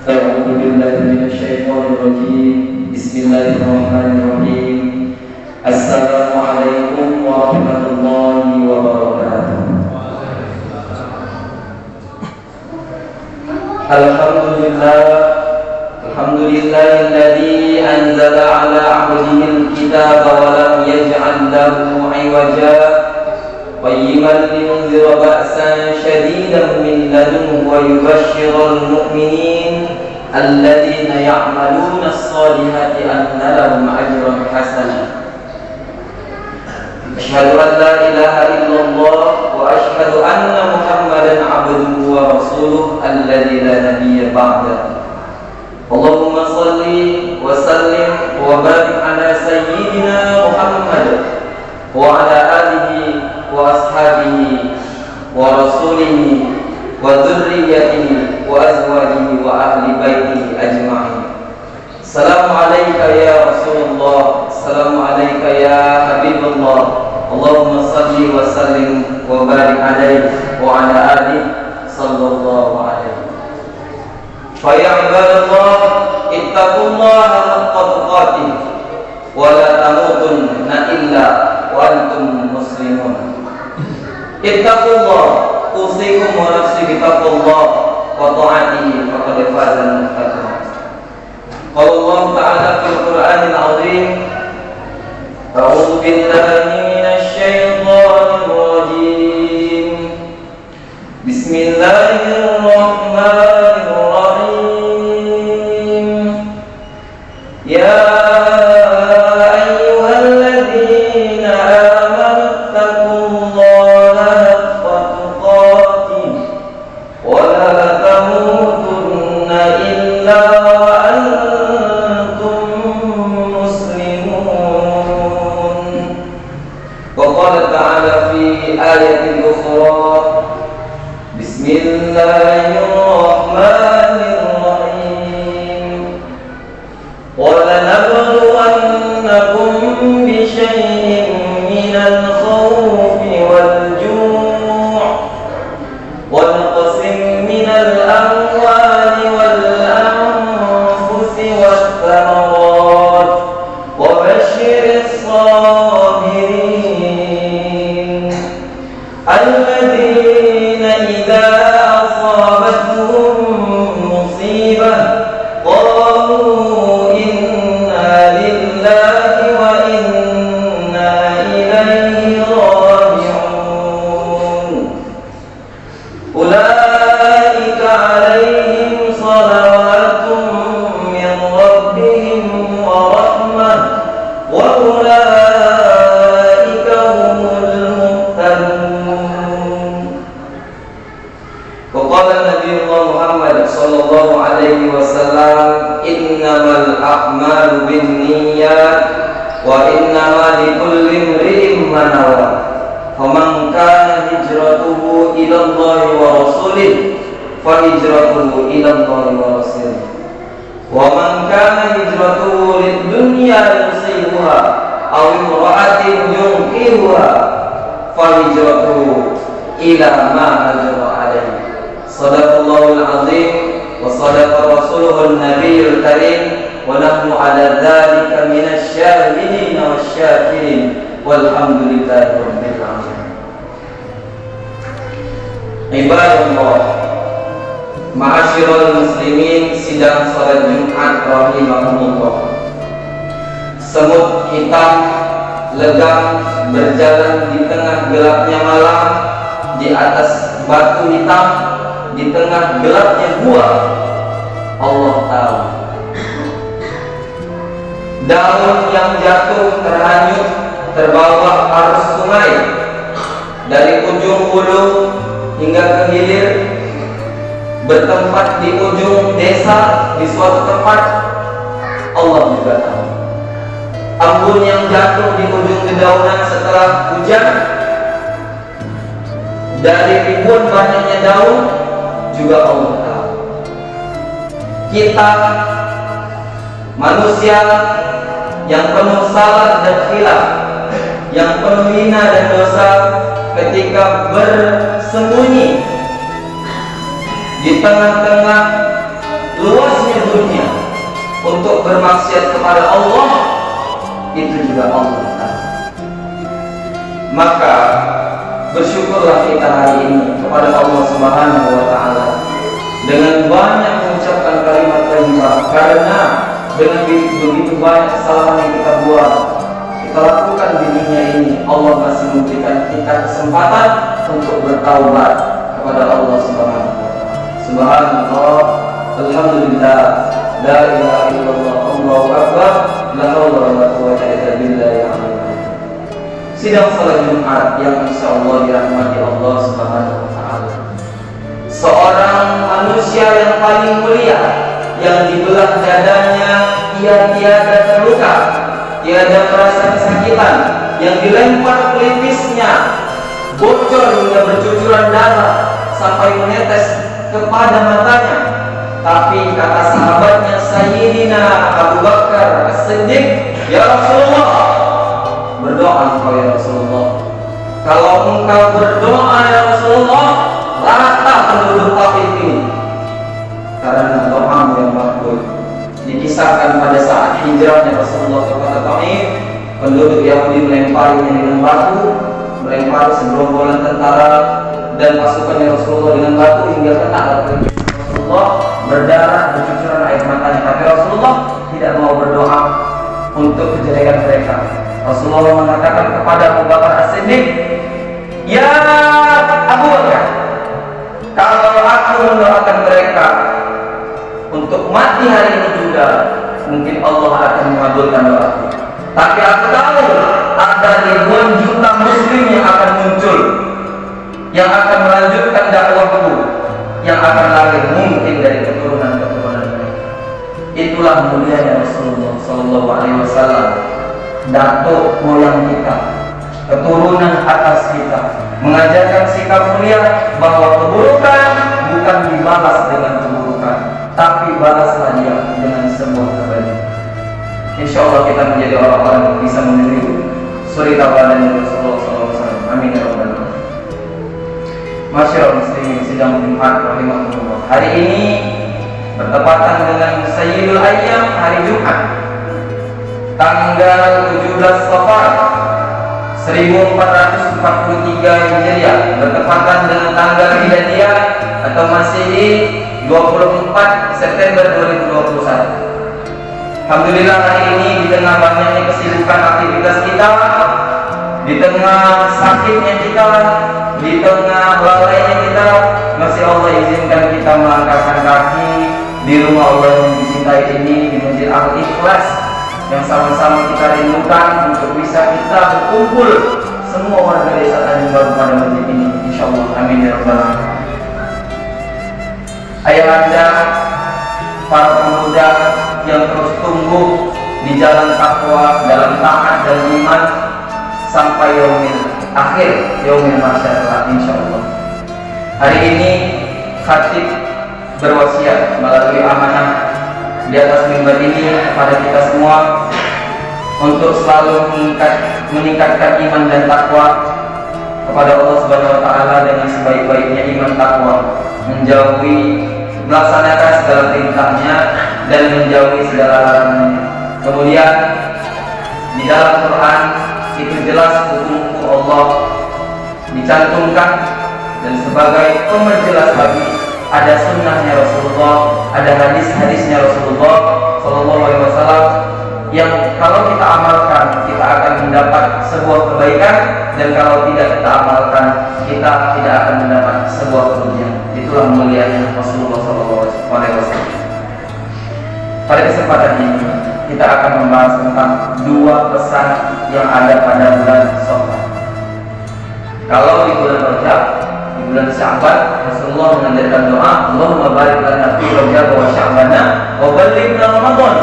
أعوذ بالله من الشيطان الرجيم. بسم الله الرحمن الرحيم. السلام عليكم ورحمة الله وبركاته. الحمد لله الذي أنزل على عبده الكتاب ولم يجعل له عوجا قيما لينذر بأسا شديدا من لدنه ويبشر المؤمنين الذين يعملون الصالحات أن لهم أجرا حسنا. أشهد أن لا إله إلا الله وأشهد أن محمدا عبده ورسوله الذي لا نبي بعده. اللهم صل وسلم وبارك على سيدنا محمد وعلى آله وأصحابه ورسوله وذريته وأزواجه وأهل بيته أجمعين. السلام عليك يا رسول الله، السلام عليك يا حبيب الله. اللهم صل وسلم وبارك عليه وعلى آله صلى الله عليه. فيا عباد الله اتقوا الله حق تقاته ولا تموتن إلا وأنتم مسلمون. اتقوا الله أوصيكم ونفسي بتقوى الله وطاعته فقد فاز المتقون. قال الله تعالى في القرآن العظيم: أعوذ بالله من الشيطان الرجيم. بسم الله الرحمن الرحيم. يا أيها الذين آمنوا اتقوا الله حق تقاته ولا تموتن إلا وأنتم مسلمون. وقال تعالى في آية أخرى: بسم الله الرحمن الرحيم. ولنبلونكم بشيء من الخوف والجوع ونقص من الأموال والأنفس والثمرات وبشر الصابرين الذين إذا أصابتهم مصيبة قالوا إنا لله وإنا إليه راجعون. أولئك عليهم صلوات من ربهم ورحمة وأولئك هم المهتدون. وقال النبي محمد صلى الله عليه وسلم: إنما الأعمال بالنيات وإنما لكل امرئ ما نوى. فمن كان هجرته إلى الله ورسوله فهجرته إلى الله ورسوله ومن كان هجرته للدنيا يصيبها أو امرأة ينكحها فهجرته إلى ما هاجر عليه. صدق الله العظيم وصدق رسوله النبي الكريم ونحن على ذلك من الشاهدين والشاكرين والحمد لله رب العالمين. Ibadallah, ma'asyiral muslimin, sidang salat Jumat rahimahumullah. Semut hitam legam berjalan di tengah gelapnya malam, di atas batu hitam, di tengah gelapnya gua. Allah tahu. Daun yang jatuh terhanyut terbawa arus sungai dari ujung hulu hingga ke hilir, bertempat di ujung desa di suatu tempat. Allah juga tahu. Embun yang jatuh di ujung dedaunan setelah hujan, dari ribuan banyaknya daun juga Allah tahu. Kita manusia yang penuh salah dan khilaf, yang penuh hina dan dosa, ketika bersembunyi di tengah-tengah luas untuk bermaksiat kepada Allah, itu juga Allah tahu. Maka bersyukurlah kita hari ini kepada Allah Subhanahu wa Ta'ala dengan banyak mengucapkan kalimat thayyibah, karena dengan begitu banyak kesalahan yang kita buat, kita lakukan di dunia ini, Allah masih memberikan kita kesempatan untuk bertaubat kepada Allah Subhanahu wa Ta'ala. Subhanallah, alhamdulillah, la ilaha illallah, Allahu akbar, la haula wala quwwata illa billah. Sidang salat Jumat yang insyaallah dirahmati Allah Subhanahu wa Ta'ala. Seorang manusia yang paling mulia, yang dibelah dadanya ia tiada terluka, tiada merasa kesakitan, yang dilempar pelipisnya bocor hingga bercucuran darah sampai menetes kepada matanya. Tapi kata sahabatnya Sayyidina Abu Bakar As-Siddiq, "Ya Rasulullah, berdoa engkau ya Rasulullah. Kalau engkau berdoa ya Rasulullah, rata penduduk Taif ini." Karena doa yang makbul. Dikisahkan pada saat hijrahnya Rasulullah ke kota Taif, penduduk Yahudi melemparinya dengan batu, melempari segerombolan tentara dan pasukannya Rasulullah dengan batu hingga kena Rasulullah, berdarah, bercucuran air matanya. Tapi Rasulullah tidak mau berdoa untuk kejelekan mereka. Rasulullah mengatakan kepada Abu Bakar As-Siddiq, "Ya Abu Bakar, kalau aku mendoakan mereka untuk mati hari ini juga, mungkin Allah akan mengabulkan doaku. Tapi aku tahu ada ribuan juta muslim yang akan muncul, yang akan melanjutkan dakwahku, yang akan lahir mungkin dari keturunan-keturunan mereka." Itulah mulianya Rasulullah Sallallahu Alaihi Wasallam. Datuk moyang kita, keturunan atas kita, mengajarkan sikap mulia bahwa keburukan bukan dibalas dengan keburukan, tapi balaslah dia dengan sebuah kebaikan. Insya Allah kita menjadi orang-orang yang bisa menerima suri tauladan Rasulullah SAW. Amin ya rabbal alamin. Masyaallah muslimin sidang Jumat rahimahullah. Hari ini bertepatan dengan Sayyidul Ayyam, hari Jumat, tanggal 17 Safar 1443 Hijriah, bertepatan dengan tanggal Miladiyah atau Masehi 24 September 2021. Alhamdulillah hari ini di tengah banyaknya kesibukan aktivitas kita, di tengah sakitnya kita, di tengah lalainya kita, masih Allah izinkan kita melangkahkan kaki di rumah Allah yang dicintai ini, di Masjid Al-Ikhlas yang sama-sama kita rindukan untuk bisa kita berkumpul semua warga desa Tanjung Baru pada masjid ini, insyaallah. Amin ya rabbal alamin. Ayahanda, para pemuda yang terus tumbuh di jalan takwa, dalam taat dan iman sampai yaumil akhir, yaumil mahsyar, insyaallah. Hari ini khatib berwasiat melalui amanah di atas mimbar ini kepada kita semua untuk selalu meningkatkan iman dan takwa kepada Allah Subhanahu wa Ta'ala dengan sebaik-baiknya iman takwa, menjauhi, melaksanakan segala perintahnya dan menjauhi segala larangannya. Kemudian di dalam Quran itu jelas hukum Allah dicantumkan, dan sebagai pemerjelas lagi ada sunnahnya Rasulullah, ada hadis-hadisnya Rasulullah Sallallahu Alaihi Wasallam yang kalau kita amalkan kita akan mendapat sebuah kebaikan, dan kalau tidak kita amalkan kita tidak akan mendapat sebuah kerugian. Itulah mulianya Rasulullah Sallallahu Alaihi Wasallam. Pada kesempatan ini kita akan membahas tentang dua pesan yang ada pada bulan Syawal. Kalau di bulan Rajab, di bulan Sya'ban, Rasulullah mengajarkan doa, Allahumma barik lana fi Rajab wa Sya'bana wa ballighna Ramadan.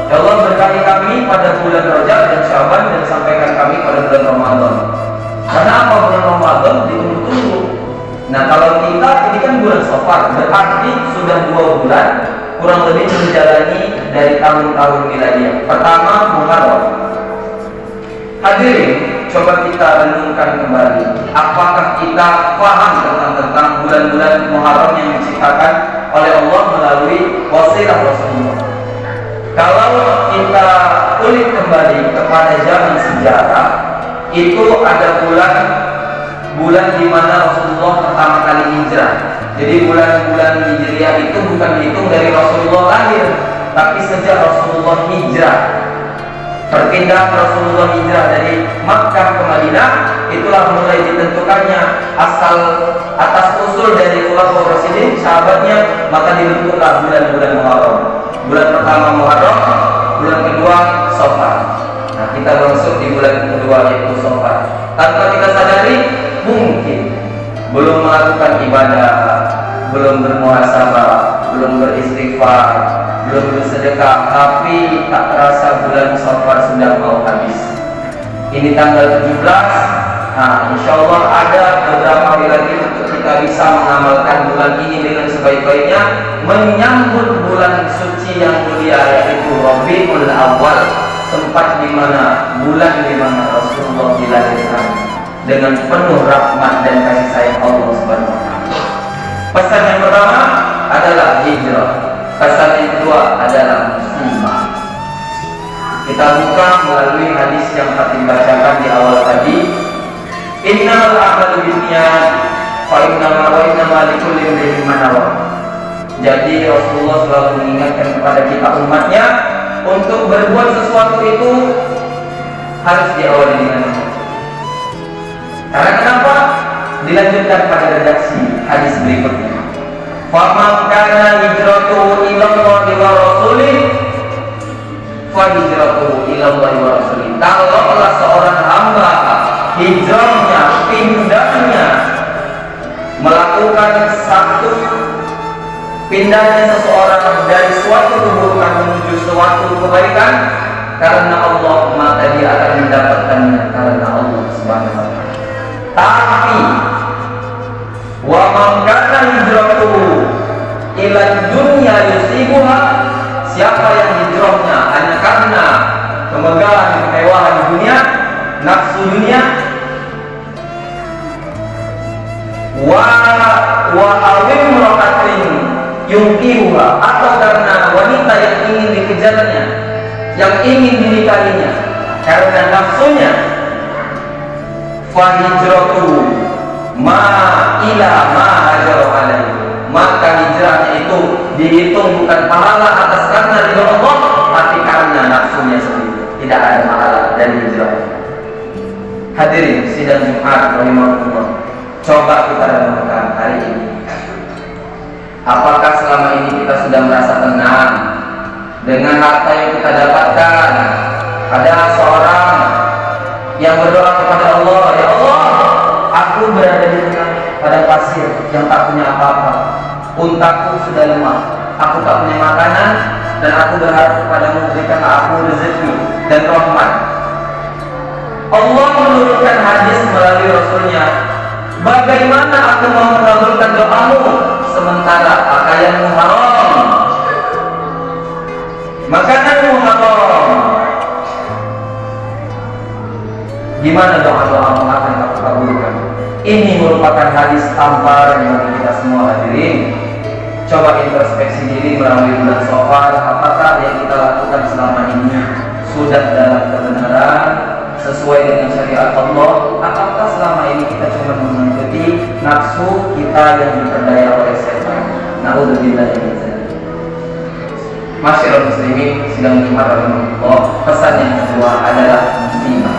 Ya Allah, berkahi kami pada bulan Rajab dan Sya'ban, dan sampaikan kami pada bulan Ramadan. Karena apa bulan Ramadan ditunggu-tunggu. Nah, kalau kita ini kan bulan Safar, berarti sudah 2 bulan kurang lebih menjalani dari tahun-tahun miladiah. Pertama, Muharram. Hadirin, coba kita renungkan kembali, apakah kita paham tentang bulan-bulan Muharram yang diciptakan oleh Allah melalui wasilah Rasulullah? Kalau kembali kepada zaman sejarah, itu ada bulan di mana Rasulullah pertama kali hijrah. Jadi bulan-bulan Hijriah itu bukan dihitung dari Rasulullah lahir, tapi sejak Rasulullah hijrah. Perpindahan Rasulullah hijrah dari Makkah ke Madinah, itulah mulai ditentukannya asal atas usul dari Khulafaur Rasyidin, sahabatnya, maka dibentuklah bulan-bulan Muharram. Bulan pertama Muharram, bulan kedua Safar. Nah, kita masuk di bulan kedua yaitu Safar. Tanpa kita sadari, mungkin belum melakukan ibadah, belum bermuhasabah, belum beristighfar, belum bersedekah, tapi tak terasa bulan Safar sudah mau habis. Ini tanggal 17. Nah, insya Allah ada beberapa hari lagi untuk kita bisa mengamalkan bulan ini dengan sebaik-baiknya, menyambut bulan suci yang mulia yaitu Rabiul Awal, tempat di mana bulan di mana Rasulullah dilahirkan dengan penuh rahmat dan kasih sayang Allah Subhanahu wa taala. Pesan yang pertama adalah hijrah. Pesan yang kedua adalah muslimah. Kita buka melalui hadis yang Fatim bacakan di awal tadi. Innamal a'malu binniyat fa innama likulli imrin ma nawa. Jadi Rasulullah selalu mengingatkan kepada kita umatnya untuk berbuat sesuatu itu harus diawali dengan niat. Karena kenapa? Dilanjutkan pada redaksi hadis berikutnya. Faman kana hijratuhu ila Allah wa rasulih fa hijratuhu ila Allah wa rasulih. Kalaulah seorang hamba hijrahnya, pindahnya, melakukan pindahnya seseorang dari suatu keburukan menuju suatu kebaikan karena Allah, maka dia akan mendapatkannya karena Allah Subhanahu wa taala. Tapi wa man kana hijratuhu ila dunya yusibuha, siapa yang hijrahnya hanya karena kemegahan kemewahan dunia, nafsu dunia, wa awim rakatin yungkihuha, atau karena wanita yang ingin dikejarnya, yang ingin dinikahinya karena nafsunya, fa hijratuhu ma ila ma hajaru alaihi, maka hijrahnya itu dihitung bukan pahala atas karena ridha Allah, tapi karena nafsunya sendiri. Tidak ada pahala dari hijrah. Hadirin sidang Jumat rahimahullah, coba kita renungkan hari ini. Apakah selama ini kita sudah merasa tenang dengan harta yang kita dapatkan? Ada seorang yang berdoa kepada Allah, ya Allah, aku berada di tengah padang pasir yang tak punya apa-apa, untaku sudah lemah, aku tak punya makanan, dan aku berharap kepadamu berikanlah aku rezeki dan rahmat. Allah menurunkan hadis melalui Rasulnya, bagaimana aku mau mengabulkan doamu sementara pakaianmu haram, makananmu haram? Gimana doa-doamu akan aku kabulkan? Ini merupakan hadis tamparan bagi kita semua hadirin. Coba introspeksi diri melalui bulan Safar. Apakah yang kita lakukan selama ini sudah dalam kebenaran sesuai dengan syariat Allah? Apakah selama ini kita cuma mengikuti nafsu kita yang diperdaya oleh setan? Naudzubillah min dzalik. Masyaallah muslimin sidang Jumat rahimahullah, pesan yang kedua adalah muslimah.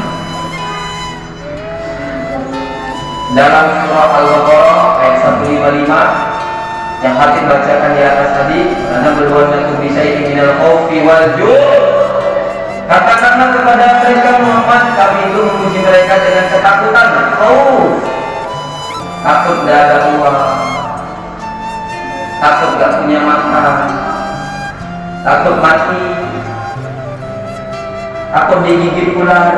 Dalam surah Al-Baqarah ayat 155 yang Hatim bacakan di atas tadi, karena berbuatnya bisyai'in minal khaufi wal ju', katakanlah kepada mereka Muhammad, kami itu memuji mereka dengan ketakutan, khauf, takut tidak ada uang, takut tidak punya makan, takut mati, takut digigit ular,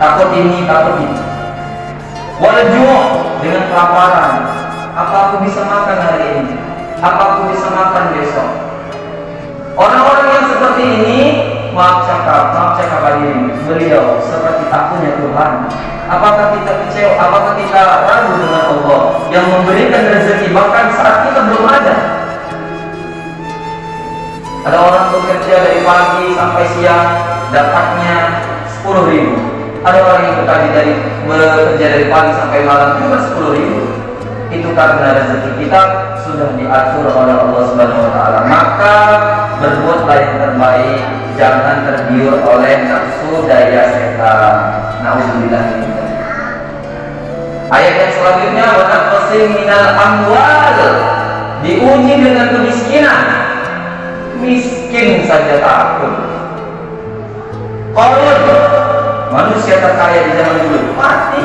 takut ini, takut ini. Wal-ju' dengan kelaparan. Apa aku bisa makan hari ini? Apa aku bisa makan besok? Orang-orang yang seperti ini, maaf cakap hadirin, beliau seperti tak punya Tuhan. Apakah kita kecewa? Apakah kita ragu dengan Allah yang memberikan rezeki bahkan saat kita belum ada? Ada orang bekerja dari pagi sampai siang, dapatnya 10.000. Ada orang yang bekerja dari pagi sampai malam juga 10.000. Itu karena rezeki kita sudah diatur oleh Allah Subhanahu wa taala. Maka berbuatlah yang terbaik, jangan tergiur oleh nafsu daya setan. Nauzubillah min dzalik. Ayat yang selanjutnya, wa naqsim minal amwal, diuji dengan kemiskinan. Miskin saja takut. Qarun, manusia terkaya di zaman dulu, mati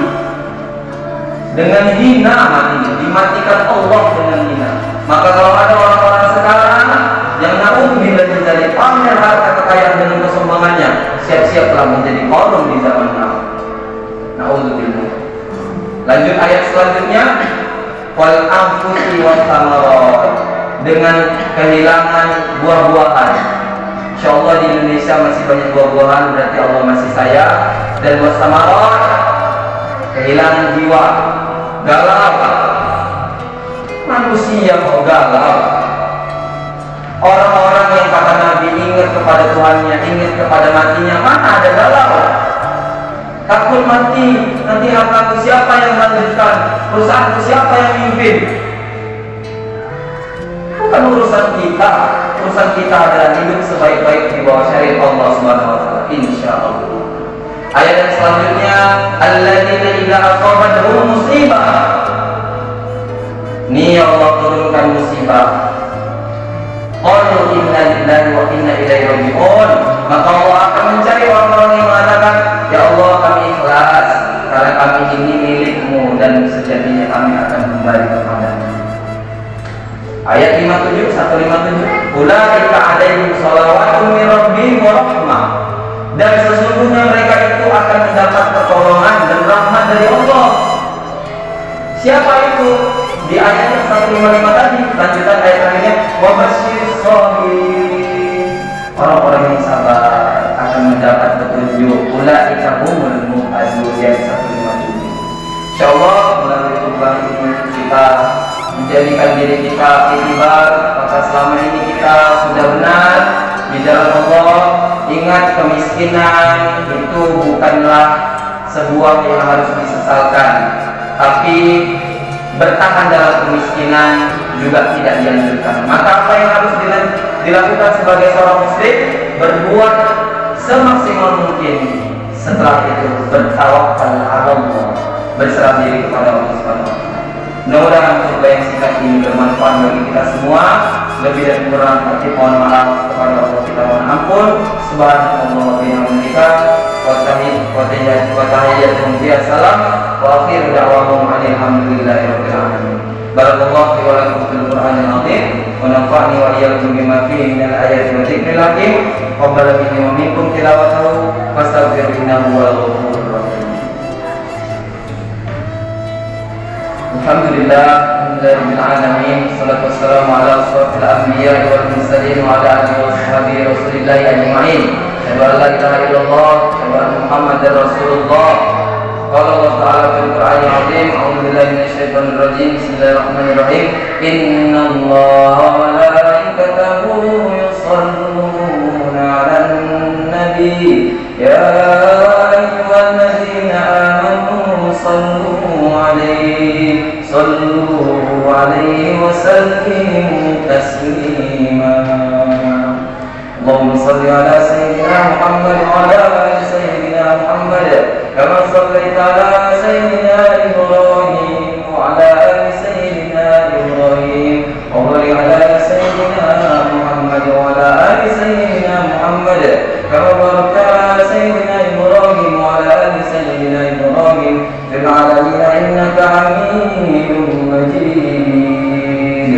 dengan hina, dimatikan Allah dengan hina. Maka kalau ada orang-orang sekarang yang naudzubillah min dzalik, pamer harta kekayaan dengan kesombongannya, siap-siaplah menjadi Qarun di zaman now. Naudzubillah. Lanjut ayat selanjutnya, wal anfusi was samarat, dengan kehilangan buah-buahan. Insyaallah di Indonesia masih banyak buah-buahan, berarti Allah masih sayang. Dan was samarat, kehilangan jiwa, galau. Manusia mau galau. Orang-orang yang kata Nabi ingat kepada Tuhannya, ingat kepada matinya, mana ada galau? Takut mati, nanti hartaku siapa yang melanjutkan, perusahaanku siapa yang mimpin? Bukan urusan kita. Urusan kita adalah hidup sebaik-baik di bawah syariat Allah Subhanahu wa taala, insyaallah. Ayat yang selanjutnya, alladzina idza asabatuhum musibah. Ni Allah turunkan musibah. Qalu inna lillahi wa inna ilaihi raji'un. Maka Allah akan mencari orang-orang yang mengatakan, ya Allah kami ikhlas karena kami ini milikmu dan sejatinya kami akan kembali kepadamu. Ayat 57, 157. Ulaika alaihim shalawatun min rabbihim wa rahmah. Dan sesungguhnya mereka itu akan mendapat pertolongan dan rahmat dari Allah. Siapa itu? Di ayat yang 155 tadi, lanjutan ayat terakhirnya, wa basyirus shabirin. Orang-orang yang sabar akan mendapat petunjuk. Ulaika humul muhtadun, ayat 157. Insyaallah melalui khutbah ini kita menjadikan diri kita iktibar, maka selama ini kita sudah benar di dalam Allah. Ingat, kemiskinan itu bukanlah sebuah yang harus disesalkan, tapi bertahan dalam kemiskinan juga tidak dianjurkan. Maka apa yang harus dilakukan sebagai seorang muslim? Berbuat semaksimal mungkin. Setelah itu bertawakal ala Allah, berserah diri kepada Allah Subhanahu wa taala. Mudah-mudahan khutbah yang singkat ini bermanfaat bagi kita semua. Lebih dan kurang hati mohon maaf kepada Allah, kita mohon ampun. Subhanallah wa bihamdika wa tahiyyatuhum fiha salam wa akhiru da'wahum alhamdulillahi rabbil alamin. Barakallahu fi wa lakum fil Qur'anil azim wa nafa'ni wa iyyakum bima fihi minal ayati wa dzikril hakim. Qabbala minni wa minkum tilawatahu fastaghfiru innahu huwal ghafurur rahim. Alhamdulillah, alhamdulillahirabbil alamin, salatu wassalamu ala asyrafil anbiya'i wal mursalin wa ala alihi wa sahbihi rasulillahi ajma'in. Asyhadu an la ilaha illallah wa asyhadu anna Muhammadar Rasulullah. Qala Allah ta'ala fil Qur'anil 'azim, a'udzu billahi minasy syaithanir rajim. Bismillahirrahmanirrahim. Innallaha wa malaikatahu yusholluna 'alan nabi. Ya ayyuhalladzina amanu shallu 'alaihi wa sallimu taslima. Allahumma shalli ala sayyidina Muhammad wa ala ali sayyidina Muhammad kama shallaita ala sayyidina Ibrahim wa ala ali sayyidina Ibrahim wa barik ala sayyidina Muhammad wa ala ali sayyidina Muhammad kama barakta ala sayyidina Ibrahim wa ala ali sayyidina Ibrahim fil alamin innaka Hamidum Majid.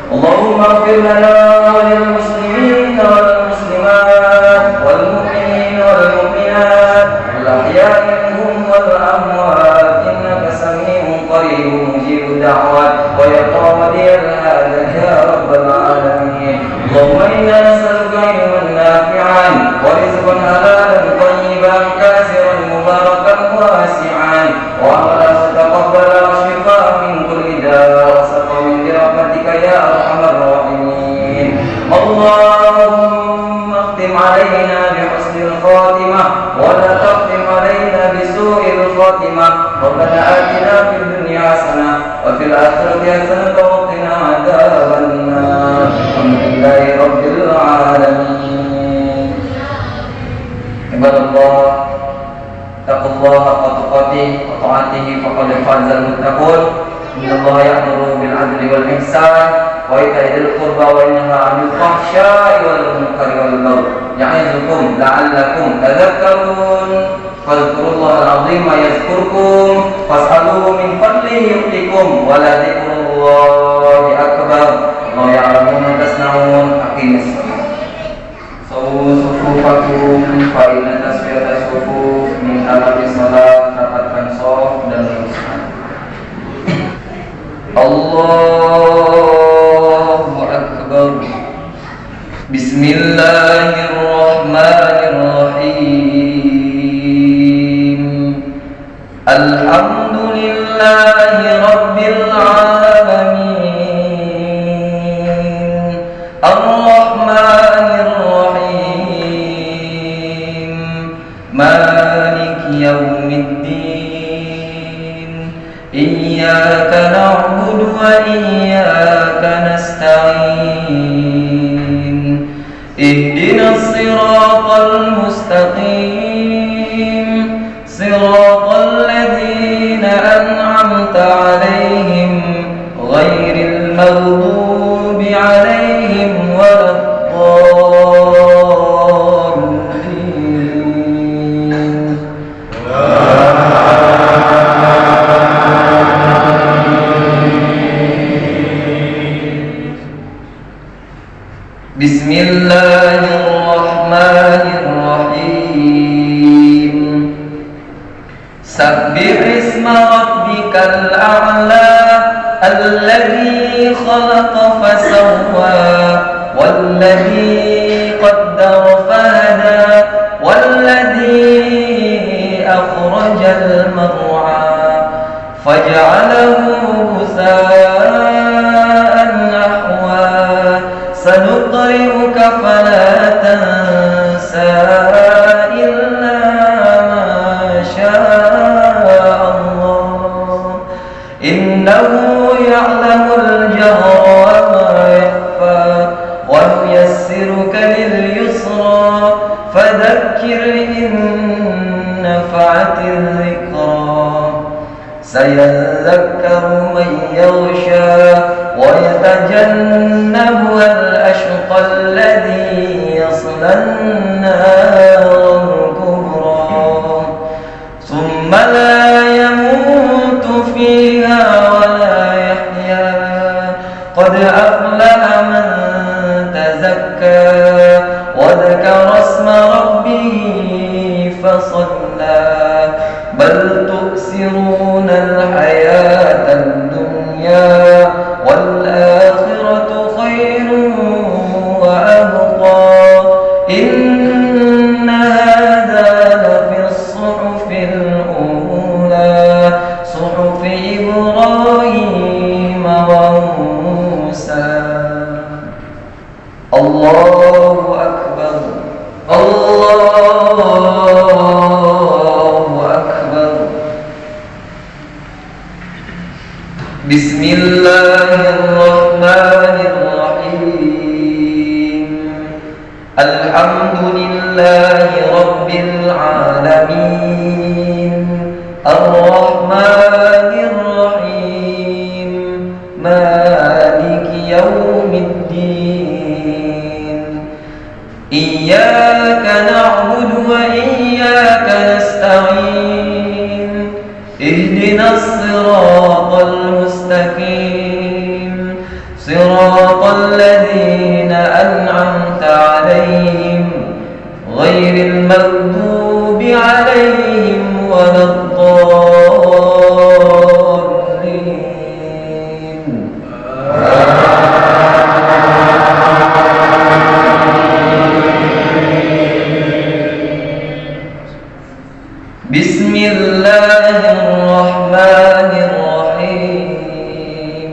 Allahumma ighfir lana wa lil muslimin wal muslimat wal mu'minin wal mu'minat al ahya'i minhum wal amwat innaka sami'un qaribun mujibud da'wat wa ya qadiyal hajat ya rabbal alamin. Allahumma inna nas'aluka ilman nafi'an wa rizqan halalan tayyiban kasiran mubarakan wasi'an wa amalan mutaqabbalan wa shifaan min kulli da' wa saqamin bi rahmatika ya arhamar rahimin. Allah الخاتمة ربنا آتنا في الدنيا حسنة وفي الآخرة حسنة وقنا عذاب النار الحمد لله رب العالمين. عباد الله اتقوا الله حق تقاته وطاعته فقد فاز المتقون. إن الله يأمر بالعدل والإحسان وإيتاء ذي القربى وينهى عن الفحشاء والمنكر والبغي يعظكم لعلكم تذكرون. فاذكروا الله العظيم يذكركم واسألوه من فضله يؤتكم ولذكر الله أكبر والله يعلم ما تصنعون. أقيموا الصلاة. سووا صفوفكم فإن تسوية الصفوف من أمر الصلاة. Dapatkan shaf dan luruskan. Allahu Akbar. Bismillahirrahmanirrahim. Alhamdulillahi Rabbil Alamin. Ar-Rahmanir-Rahim. Maliki Yawmiddin. Iyyaka na'budu wa iyyaka nasta'in. Ihdinas siratal mustaqim. Siratal ladzina an'amta 'alaihim ghairil maghdubi 'alaihim waladdallin. Bismillahirrahmanirrahim. Sabbih isma rabbikal a'la alladzi khalaqa fasawwa walladzi qaddara fahada walladzi akhrajal mar'a faj'alahu ghusaa'an nahwa sanuqri'uka fala tansa illa ma syaa Allah innahu ya'lamul jahra wa ma yakhfa wa nuyassiruka lil yusra fadhakkir in nafa'atil dhikra sayadhakkaru man yakhsha wa yatajannabuha al-ashqa alladhi yasla an-nar al-kubra thumma la yamutu fiha wa la yahya qad aflaha man tazakka wa dhakara isma rabbih fasalla bal tu'siruna al-hayata ad-dunya والآخرة خير وأبقى إن هذا لفي الصحف الأولى صحف إبراهيم وموسى. الله أكبر. الله أكبر. Bismillahirrahmanirrahim. Alhamdulillahi Rabbil Alamin. Ar-Rahmanir-Rahim. Maliki Yawmiddin. Iyyaka na'budu wa iyyaka nasta'in. Ihdinas siratal mustaqim. Siratal ladzina an'amta 'alaihim ghairil maghdubi 'alaihim waladdallin. Bismillahirrahmanirrahim.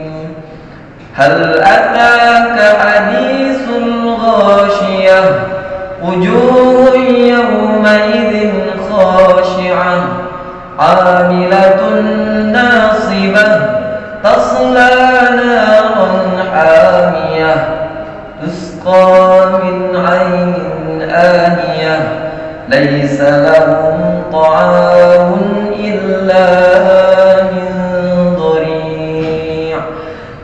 تسقى من عين آنية ليس لهم طعام إلا من ضريع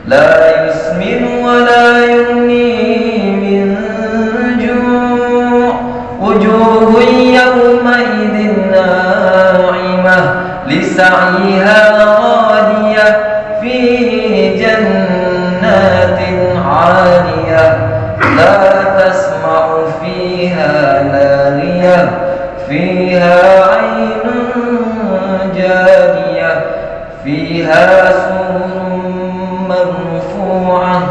لا يسمن ولا يغني من جوع وجوه يومئذ ناعمة لسعيها راضية في جنات عالية لا تسمع فيها لاغية فيها عين جارية فيها سرر مرفوعة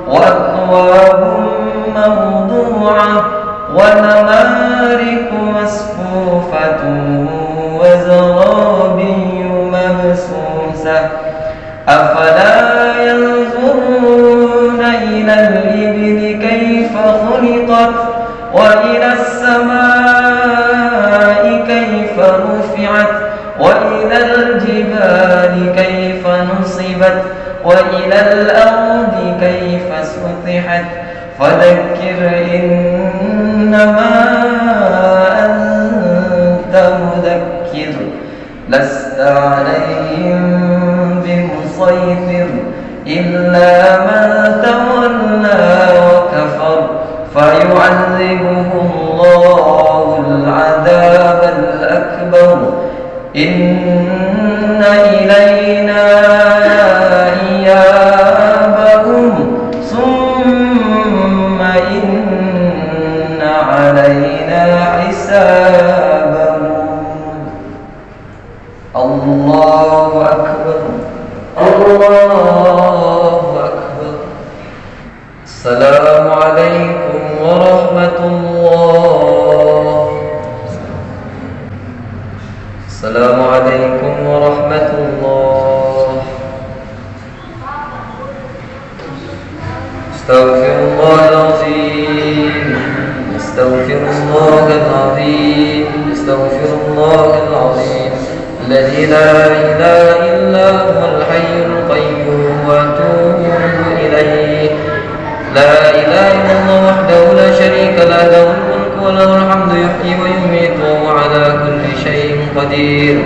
وأكواب موضوعة ونمارق مصفوفة وزرابي مبثوثة أفلا ينظرون إلى الإبل كيف خلقت وإلى السماء كيف رفعت وإلى الجبال كيف نصبت وإلى الأرض كيف سطحت فذكر إنما أنت مذكر لست عليهم بمسيطر إلا من تولى وكفر فيعذبه الله العذاب الأكبر إن إلينا إيابهم ثم إن علينا حسابهم الله أكبر الله أكبر السلام عليكم ورحمة الله السلام عليكم ورحمة الله استغفر الله العظيم استغفر الله العظيم استغفر الله العظيم الذي لا إله إلا هو الحي القيوم وأتوب إليه لا إله إلا الله وحده لا شريك له له الملك وله الحمد يحيي ويميت وهو على كل شيء قدير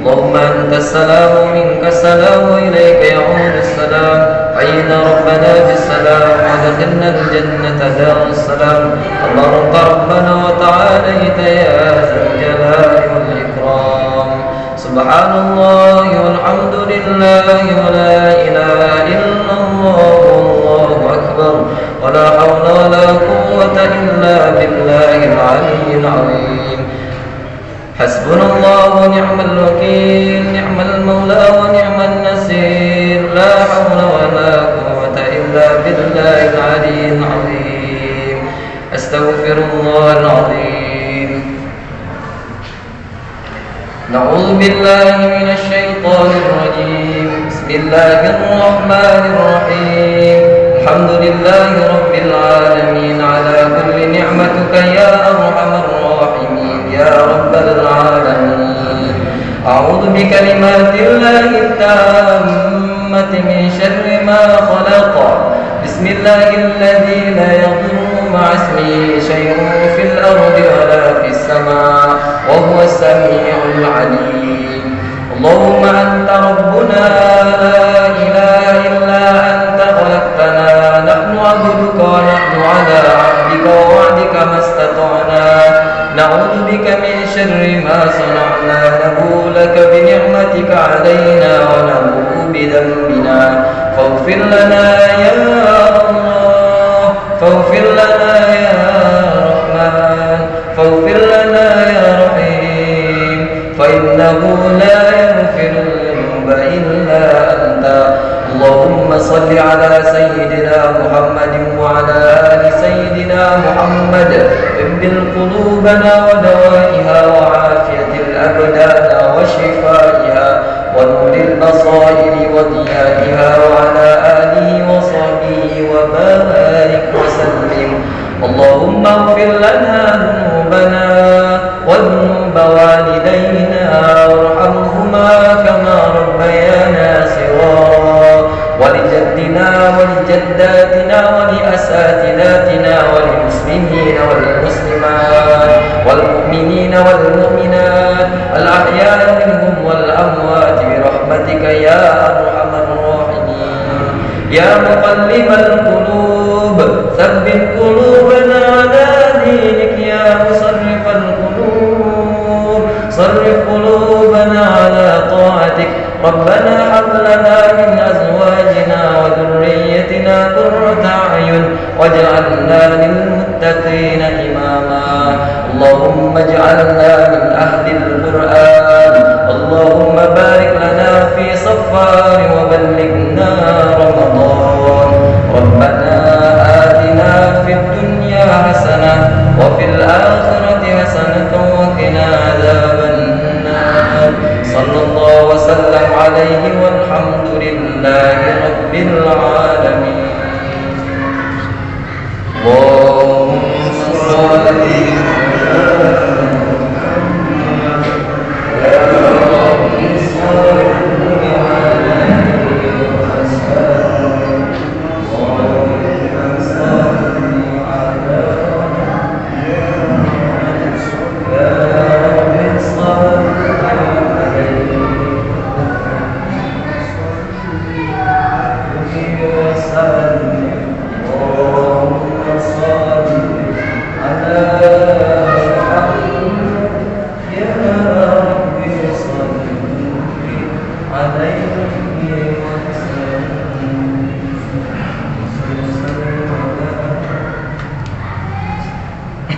اللهم أنت السلام ومنك السلام وإليك يعود السلام حينا ربنا بالسلام وادخلنا الجنة دار السلام اللهم ربنا وتعاليت يا ذا الجلال والإكرام سبحان الله والحمد لله ولا إله إلا الله والله أكبر ولا حول ولا قوة إلا بالله العلي العظيم حسبنا الله ونعم الوكيل نعم المولى ونعم النصير لا حول ولا قوة إلا بالله العلي العظيم أستغفر الله العظيم نعوذ بالله من الشيطان الرجيم بسم الله الرحمن الرحيم الحمد لله رب العالمين على كل نعمتك يا أرحم الراحمين يا رب العالمين أعوذ بكلمات الله التامة من شر ما خلق بسم الله الذي لا يضر مع اسمه شيء في الأرض ولا في السماء وهو السميع العليم اللهم أنت ربنا لا إله إلا أنت خلقتنا نحن عبدك ونحن على عهدك ووعدك ما استطعنا نعوذ بك من شر ما صنعنا نبوء لك بنعمتك علينا ونبوء بذنبنا فاغفر لنا يا الله فاغفر لنا يا رحمن فاغفر لنا يا رحيم فإنه لا يغفر الذنوب إلا أنت اللهم صل على سيدنا محمد وعلى آل سيدنا محمد ابن قلوبنا ودوائها وعافية الأبدان وشفائها ونور البصائر وضيائها وعلى آله وصحبه وبارك وسلم اللهم اغفر لنا ذنوبنا وذنوب والدينا وارحمهما كما ربيانا صغارا ولجدنا ولجداتنا ولأسرنا ولأساتذتنا وللمسلمين والمسلمات والمؤمنين والمؤمنات الأحياء منهم والأموات برحمتك يا أرحم الراحمين. يا مقلب القلوب ثبت قلوبنا على دينك. يا مصرف القلوب صرف قلوبنا على طاعتك. ربنا هب لنا من أزواجنا وذريتنا قرة أعين واجعلنا للمتقين إماما. اللهم اجعلنا من أهل القرآن. اللهم بارك لنا في صفار وبلغنا رمضان. ربنا آتنا في الدنيا حسنة وفي الآخرة حسنة وقنا عذاب النار. صلى الله وسلم عليه والحمد لله رب العالمين. اللهم صل